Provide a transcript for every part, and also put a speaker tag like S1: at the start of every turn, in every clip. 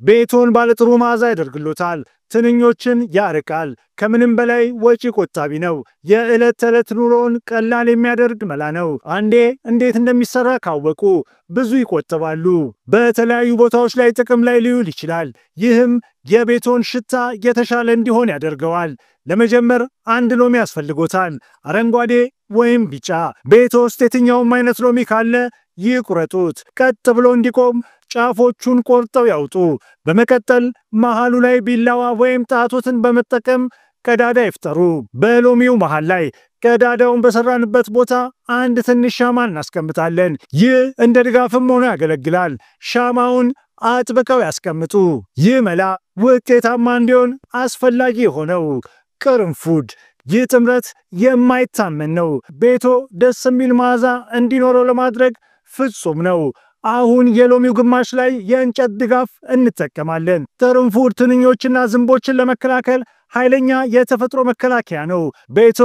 S1: ቤቶን ባለጥሩ መዓዛ ያደርግሎታል። ትንኞችን ያርቃል። ከምንም በላይ ወጪ ቆጣቢ ነው። የዕለት ተዕለት ኑሮን ቀላል የሚያደርግ መላ ነው። አንዴ እንዴት እንደሚሰራ ካወቁ ብዙ ይቆጥባሉ። በተለያዩ ቦታዎች ላይ ጥቅም ላይ ሊውል ይችላል። ይህም የቤቶን ሽታ የተሻለ እንዲሆን ያደርገዋል። ለመጀመር አንድ ሎሚ ያስፈልጎታል፣ አረንጓዴ ወይም ቢጫ። ቤቶ ውስጥ የትኛውም አይነት ሎሚ ካለ ይቁረጡት። ቀጥ ብሎ እንዲቆም ጫፎቹን ቆርጠው ያውጡ። በመቀጠል መሃሉ ላይ ቢላዋ ወይም ጣቶትን በመጠቀም ቀዳዳ ይፍጠሩ። በሎሚው መሃል ላይ ቀዳዳውን በሰራንበት ቦታ አንድ ትንሽ ሻማ እናስቀምጣለን። ይህ እንደ ድጋፍም ሆኖ ያገለግላል። ሻማውን አጥብቀው ያስቀምጡ። ይህ መላ ውጤታማ እንዲሆን አስፈላጊ የሆነው ቅርንፉድ። ይህ ጥምረት የማይታመን ነው። ቤቶ ደስ የሚል መዓዛ እንዲኖረው ለማድረግ ፍጹም ነው። አሁን የሎሚው ግማሽ ላይ የእንጨት ድጋፍ እንጠቀማለን። ቅርንፉድ ትንኞችና ዝንቦችን ለመከላከል ኃይለኛ የተፈጥሮ መከላከያ ነው። ቤቶ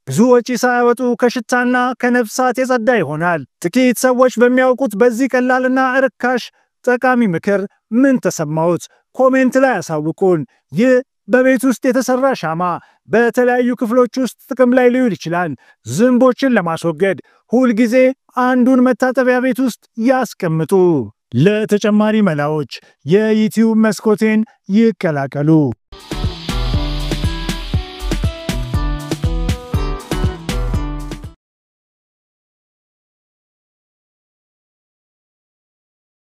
S1: ብዙ ወጪ ሳያወጡ ከሽታና ከነፍሳት የጸዳ ይሆናል። ጥቂት ሰዎች በሚያውቁት በዚህ ቀላልና ርካሽ ጠቃሚ ምክር ምን ተሰማዎት? ኮሜንት ላይ ያሳውቁን። ይህ በቤት ውስጥ የተሰራ ሻማ በተለያዩ ክፍሎች ውስጥ ጥቅም ላይ ሊውል ይችላል። ዝንቦችን ለማስወገድ ሁልጊዜ አንዱን መታጠቢያ ቤት ውስጥ ያስቀምጡ። ለተጨማሪ መላዎች የዩቲዩብ መስኮቴን ይቀላቀሉ።